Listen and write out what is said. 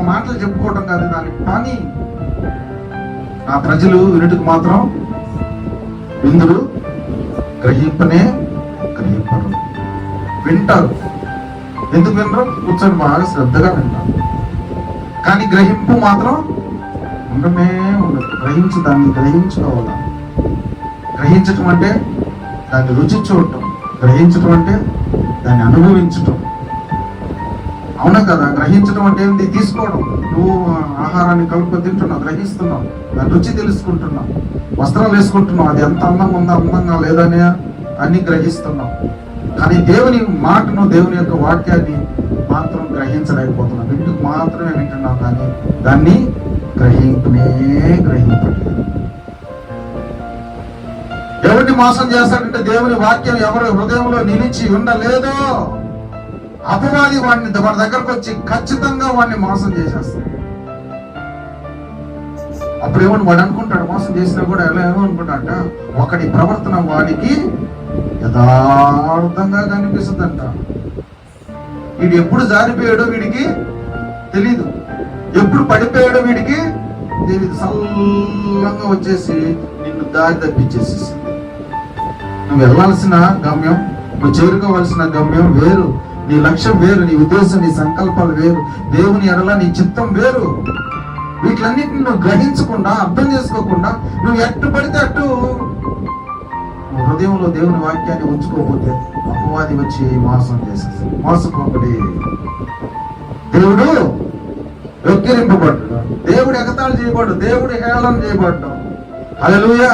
మాటలు చెప్పుకోవటం కాదు, దాని పని. నా ప్రజలు వినుటకు మాత్రం విందులు, గ్రహింపరు. వింటారు. ఎందుకు వినరు? కూర్చొని బాగా శ్రద్ధగా వింటారు. కానీ గ్రహింపు మాత్రం ఉండమే ఉండదు. దాన్ని గ్రహించుకోవాలి. గ్రహించటం అంటే దాన్ని రుచి చూడటం, గ్రహించటం అంటే దాన్ని అనుభవించటం. అవునా కదా? గ్రహించడం అంటే ఏంటి? తీసుకోవడం. నువ్వు ఆహారాన్ని కలుపుకొని తింటున్నావు, గ్రహిస్తున్నావు, దాని రుచి తెలుసుకుంటున్నావు. వస్త్రాలు వేసుకుంటున్నావు, అది ఎంత అందంగా ఉందా, అందంగా లేదని అన్ని గ్రహిస్తున్నావు. కానీ దేవుని మాటను, దేవుని యొక్క వాక్యాన్ని మాత్రం గ్రహించలేకపోతున్నావు. వింటూ మాత్రమే వింటున్నావు, కానీ దాన్ని గ్రహింపట్లేదు. ఎవరిని మోసం చేస్తాడంటే దేవుని వాక్యం ఎవరి హృదయంలో నిలిచి ఉండలేదో అపవాది వాడి దగ్గరకు వచ్చి ఖచ్చితంగా వాడిని మోసం చేసేస్తాడు. అప్పుడు ఏమని వాడు అనుకుంటాడు, మోసం చేసినా కూడా ఎలా ఏమనుకుంటాడ, ఒకటి ప్రవర్తన వాడికి యథార్థంగా కనిపిస్తుందంట. వీడు ఎప్పుడు జారిపోయాడో వీడికి తెలీదు, ఎప్పుడు పడిపోయాడో వీడికి తెలీదు. సల్లంగా వచ్చేసి నిన్ను దారి తప్పించేసేసింది. నువ్వు వెళ్ళాల్సిన గమ్యం, నువ్వు చేరుకోవాల్సిన గమ్యం వేరు, నీ లక్ష్యం వేరు, నీ ఉద్దేశం, నీ సంకల్పాలు వేరు, దేవుని ఎడల నీ చిత్తం వేరు. వీటిలన్నిటిని నువ్వు గ్రహించకుండా, అర్థం చేసుకోకుండా నువ్వు ఎట్టు పడితే అట్టు హృదయంలో దేవుని వాక్యాన్ని ఉంచుకోకపోతే అపవాది వచ్చి మోసం చేసేస్తాడు. మోసపోకడి. దేవుడు వెక్కిరింపబడ్డాడు, దేవుడు ఎగతాళి చేయబడ్డాడు, దేవుడు హేళన చేయబడ్డాడు. హల్లెలూయా.